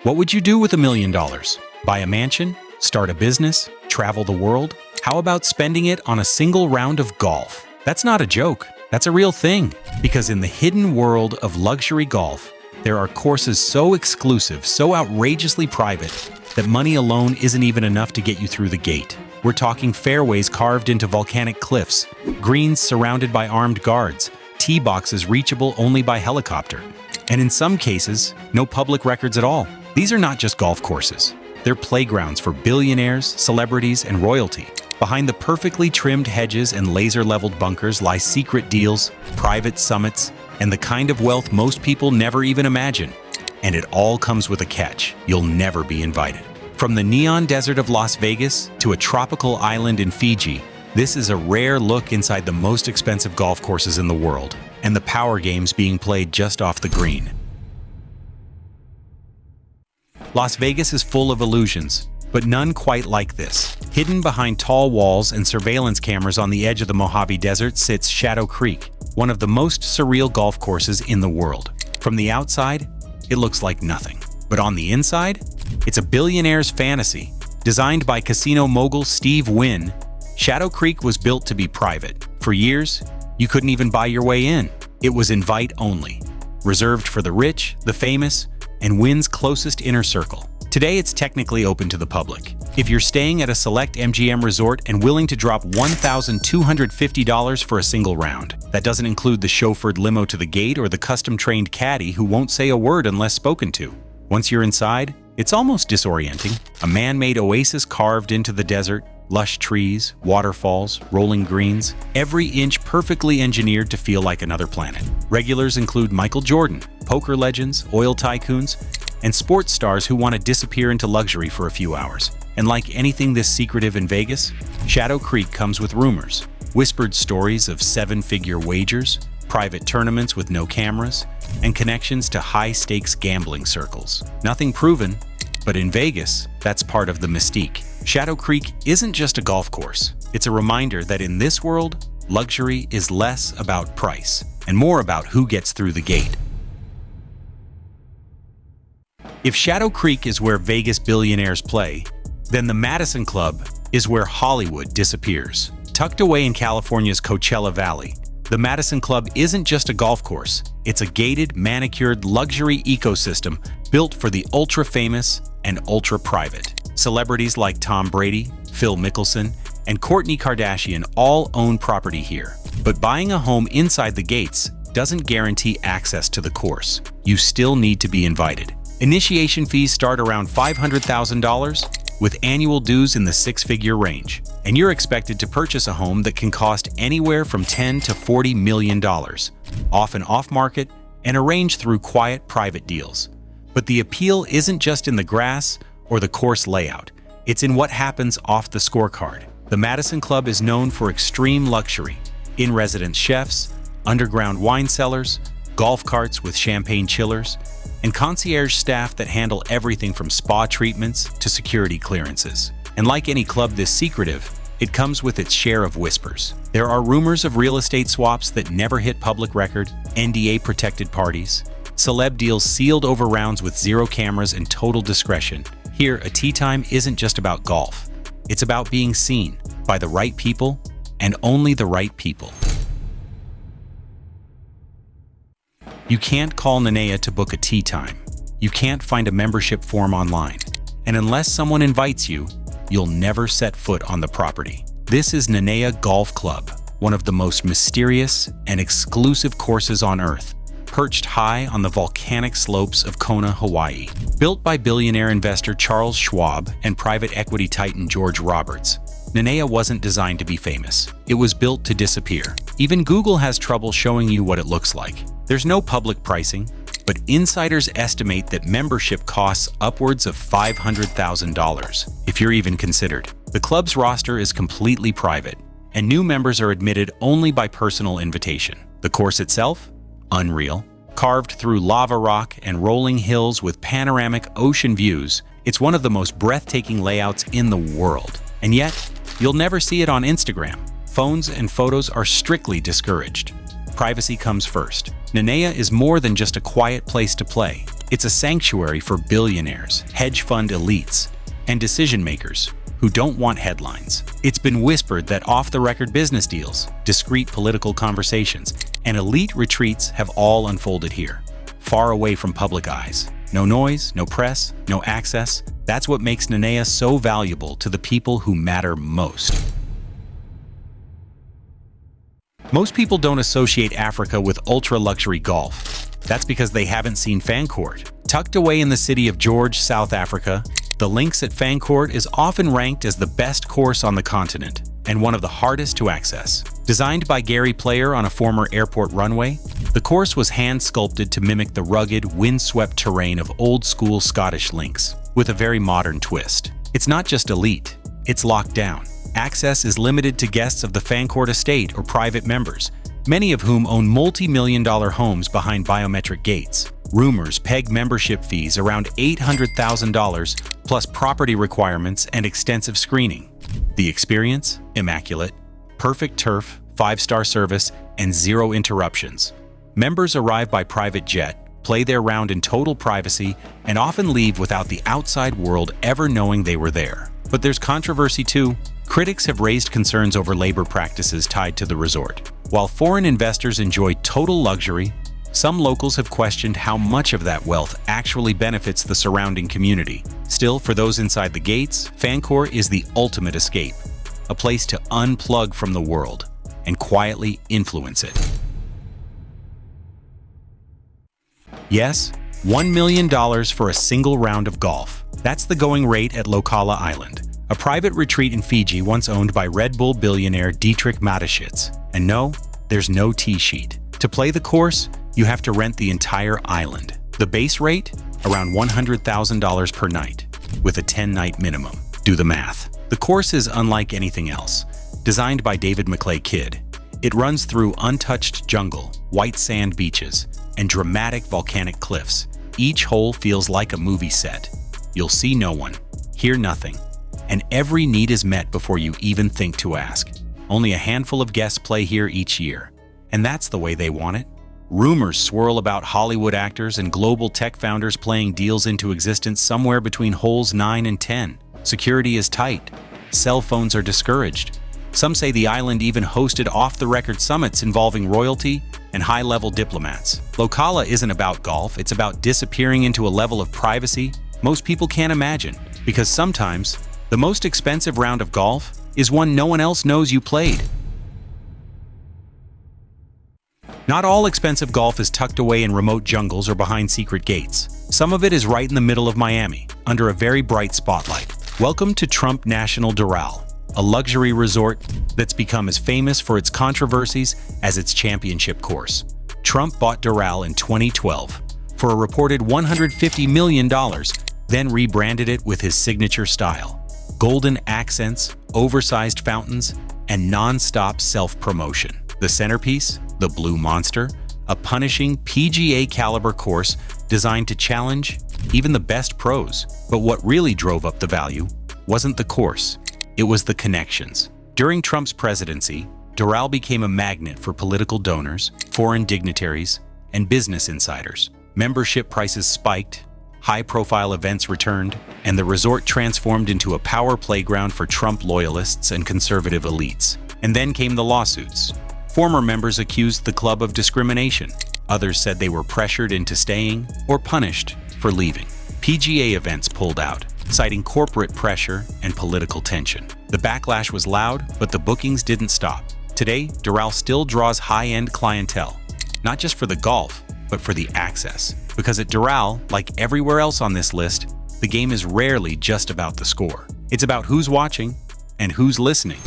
What would you do with $1 million? Buy a mansion? Start a business? Travel the world? How about spending it on a single round of golf? That's not a joke. That's a real thing. Because in the hidden world of luxury golf, there are courses so exclusive, so outrageously private, that money alone isn't even enough to get you through the gate. We're talking fairways carved into volcanic cliffs, greens surrounded by armed guards, tee boxes reachable only by helicopter, and in some cases, no public records at all. These are not just golf courses. They're playgrounds for billionaires, celebrities, and royalty. Behind the perfectly trimmed hedges and laser-leveled bunkers lie secret deals, private summits, and the kind of wealth most people never even imagine. And it all comes with a catch. You'll never be invited. From the neon desert of Las Vegas to a tropical island in Fiji, this is a rare look inside the most expensive golf courses in the world, and the power games being played just off the green. Las Vegas is full of illusions, but none quite like this. Hidden behind tall walls and surveillance cameras on the edge of the Mojave Desert sits Shadow Creek, one of the most surreal golf courses in the world. From the outside, it looks like nothing. But on the inside, it's a billionaire's fantasy. Designed by casino mogul Steve Wynn, Shadow Creek was built to be private. For years, you couldn't even buy your way in. It was invite only, reserved for the rich, the famous, and Wynn's closest inner circle. Today, it's technically open to the public. If you're staying at a select MGM resort and willing to drop $1,250 for a single round, that doesn't include the chauffeured limo to the gate or the custom-trained caddy who won't say a word unless spoken to. Once you're inside, it's almost disorienting. A man-made oasis carved into the desert, lush trees, waterfalls, rolling greens, every inch perfectly engineered to feel like another planet. Regulars include Michael Jordan, poker legends, oil tycoons, and sports stars who want to disappear into luxury for a few hours. And like anything this secretive in Vegas, Shadow Creek comes with rumors, whispered stories of seven-figure wagers, private tournaments with no cameras, and connections to high-stakes gambling circles. Nothing proven, but in Vegas, that's part of the mystique. Shadow Creek isn't just a golf course. It's a reminder that in this world, luxury is less about price and more about who gets through the gate. If Shadow Creek is where Vegas billionaires play, then the Madison Club is where Hollywood disappears. Tucked away in California's Coachella Valley, the Madison Club isn't just a golf course. It's a gated, manicured luxury ecosystem built for the ultra-famous and ultra-private. Celebrities like Tom Brady, Phil Mickelson, and Kourtney Kardashian all own property here. But buying a home inside the gates doesn't guarantee access to the course. You still need to be invited. Initiation fees start around $500,000, with annual dues in the six-figure range. And you're expected to purchase a home that can cost anywhere from $10 to $40 million, often off-market and arranged through quiet private deals. But the appeal isn't just in the grass or the course layout. It's in what happens off the scorecard. The Madison Club is known for extreme luxury, in-residence chefs, underground wine cellars, golf carts with champagne chillers, and concierge staff that handle everything from spa treatments to security clearances. And like any club this secretive, it comes with its share of whispers. There are rumors of real estate swaps that never hit public record, NDA-protected parties, celeb deals sealed over rounds with zero cameras and total discretion. Here, a tee time isn't just about golf. It's about being seen by the right people and only the right people. You can't call Nanea to book a tee time. You can't find a membership form online. And unless someone invites you, you'll never set foot on the property. This is Nanea Golf Club, one of the most mysterious and exclusive courses on Earth, perched high on the volcanic slopes of Kona, Hawaii. Built by billionaire investor Charles Schwab and private equity titan George Roberts, Nanea wasn't designed to be famous. It was built to disappear. Even Google has trouble showing you what it looks like. There's no public pricing, but insiders estimate that membership costs upwards of $500,000, if you're even considered. The club's roster is completely private, and new members are admitted only by personal invitation. The course itself? Unreal. Carved through lava rock and rolling hills with panoramic ocean views, it's one of the most breathtaking layouts in the world. And yet, you'll never see it on Instagram. Phones and photos are strictly discouraged. Privacy comes first. Nanea is more than just a quiet place to play. It's a sanctuary for billionaires, hedge fund elites, and decision-makers who don't want headlines. It's been whispered that off-the-record business deals, discreet political conversations, and elite retreats have all unfolded here, far away from public eyes. No noise, no press, no access. That's what makes Nanea so valuable to the people who matter most. Most people don't associate Africa with ultra-luxury golf. That's because they haven't seen Fancourt. Tucked away in the city of George, South Africa, the links at Fancourt is often ranked as the best course on the continent and one of the hardest to access. Designed by Gary Player on a former airport runway, the course was hand-sculpted to mimic the rugged, wind-swept terrain of old-school Scottish links, with a very modern twist. It's not just elite, it's locked down. Access is limited to guests of the Fancourt estate or private members, many of whom own multi-million-dollar homes behind biometric gates. Rumors peg membership fees around $800,000 plus property requirements and extensive screening. The experience? Immaculate. Perfect turf, 5-star service, and 0 interruptions. Members arrive by private jet, play their round in total privacy, and often leave without the outside world ever knowing they were there. But there's controversy too. Critics have raised concerns over labor practices tied to the resort. While foreign investors enjoy total luxury, some locals have questioned how much of that wealth actually benefits the surrounding community. Still, for those inside the gates, Fancourt is the ultimate escape, a place to unplug from the world and quietly influence it. Yes, $1 million for a single round of golf. That's the going rate at Laucala Island, a private retreat in Fiji once owned by Red Bull billionaire Dietrich Mateschitz. And no, there's no tee sheet. To play the course, you have to rent the entire island. The base rate? Around $100,000 per night, with a 10-night minimum. Do the math. The course is unlike anything else. Designed by David McClay Kidd, it runs through untouched jungle, white sand beaches, and dramatic volcanic cliffs. Each hole feels like a movie set. You'll see no one, hear nothing, and every need is met before you even think to ask. Only a handful of guests play here each year, and that's the way they want it. Rumors swirl about Hollywood actors and global tech founders playing deals into existence somewhere between holes 9 and 10. Security is tight. Cell phones are discouraged. Some say the island even hosted off-the-record summits involving royalty and high-level diplomats. Laucala isn't about golf, it's about disappearing into a level of privacy most people can't imagine, because sometimes the most expensive round of golf is one no one else knows you played. Not all expensive golf is tucked away in remote jungles or behind secret gates. Some of it is right in the middle of Miami, under a very bright spotlight. Welcome to Trump National Doral, a luxury resort that's become as famous for its controversies as its championship course. Trump bought Doral in 2012 for a reported $150 million, then rebranded it with his signature style. Golden accents, oversized fountains, and non-stop self-promotion. The centerpiece? The Blue Monster, a punishing PGA-caliber course designed to challenge even the best pros. But what really drove up the value wasn't the course, it was the connections. During Trump's presidency, Doral became a magnet for political donors, foreign dignitaries, and business insiders. Membership prices spiked, high-profile events returned, and the resort transformed into a power playground for Trump loyalists and conservative elites. And then came the lawsuits. Former members accused the club of discrimination. Others said they were pressured into staying or punished for leaving. PGA events pulled out, citing corporate pressure and political tension. The backlash was loud, but the bookings didn't stop. Today, Doral still draws high-end clientele, not just for the golf, but for the access. Because at Doral, like everywhere else on this list, the game is rarely just about the score. It's about who's watching and who's listening.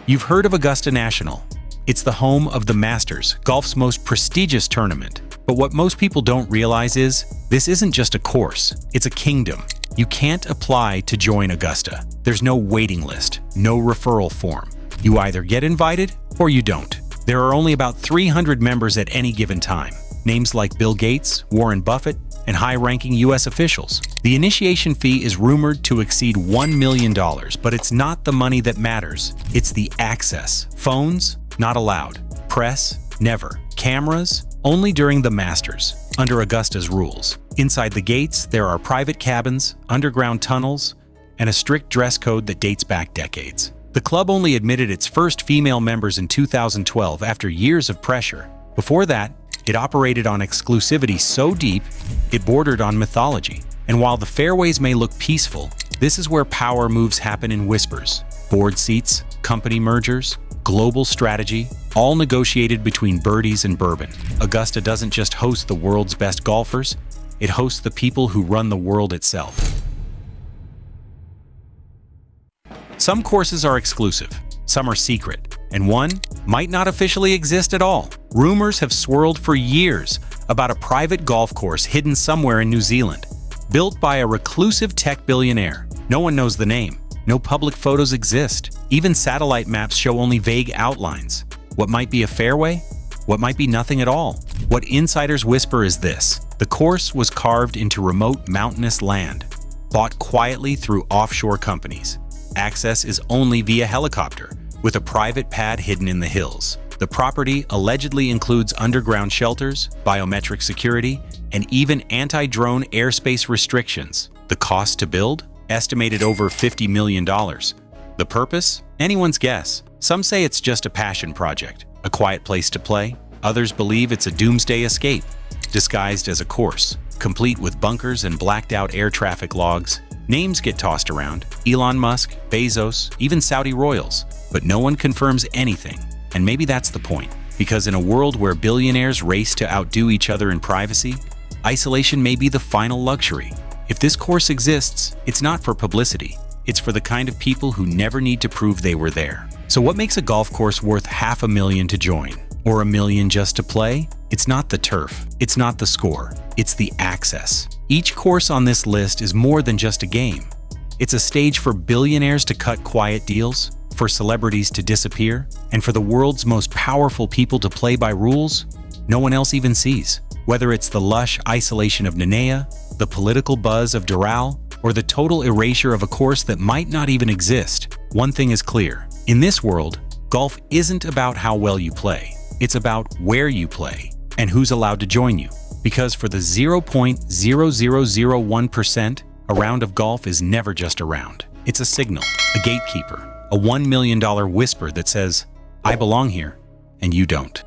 You've heard of Augusta National. It's the home of the Masters, golf's most prestigious tournament. But what most people don't realize is, this isn't just a course, it's a kingdom. You can't apply to join Augusta. There's no waiting list, no referral form. You either get invited or you don't. There are only about 300 members at any given time. Names like Bill Gates, Warren Buffett, and high-ranking U.S. officials. The initiation fee is rumored to exceed $1 million, but it's not the money that matters. It's the access. Phones? Not allowed. Press? Never. Cameras? only during the Masters, under Augusta's rules. Inside the gates, there are private cabins, underground tunnels, and a strict dress code that dates back decades. The club only admitted its first female members in 2012 after years of pressure. Before that, it operated on exclusivity so deep, it bordered on mythology. And while the fairways may look peaceful, this is where power moves happen in whispers. Board seats, company mergers, global strategy, all negotiated between birdies and bourbon. Augusta doesn't just host the world's best golfers, it hosts the people who run the world itself. Some courses are exclusive, some are secret, and one might not officially exist at all. Rumors have swirled for years about a private golf course hidden somewhere in New Zealand, built by a reclusive tech billionaire. No one knows the name. No public photos exist. Even satellite maps show only vague outlines. What might be a fairway? What might be nothing at all? What insiders whisper is this: the course was carved into remote mountainous land, bought quietly through offshore companies. Access is only via helicopter, with a private pad hidden in the hills. The property allegedly includes underground shelters, biometric security, and even anti-drone airspace restrictions. The cost to build? Estimated over $50 million. The purpose? Anyone's guess. Some say it's just a passion project, a quiet place to play. Others believe it's a doomsday escape, disguised as a course, complete with bunkers and blacked-out air traffic logs. Names get tossed around: Elon Musk, Bezos, even Saudi royals. But no one confirms anything. And maybe that's the point, because in a world where billionaires race to outdo each other in privacy, isolation may be the final luxury. If this course exists, it's not for publicity. It's for the kind of people who never need to prove they were there. So what makes a golf course worth $500,000 to join? Or $1 million just to play? It's not the turf. It's not the score. It's the access. Each course on this list is more than just a game. It's a stage for billionaires to cut quiet deals, for celebrities to disappear, and for the world's most powerful people to play by rules no one else even sees. Whether it's the lush isolation of Nanea, the political buzz of Doral, or the total erasure of a course that might not even exist, one thing is clear. In this world, golf isn't about how well you play. It's about where you play and who's allowed to join you. Because for the 0.0001%, a round of golf is never just a round. It's a signal, a gatekeeper, a $1 million whisper that says, I belong here, and you don't.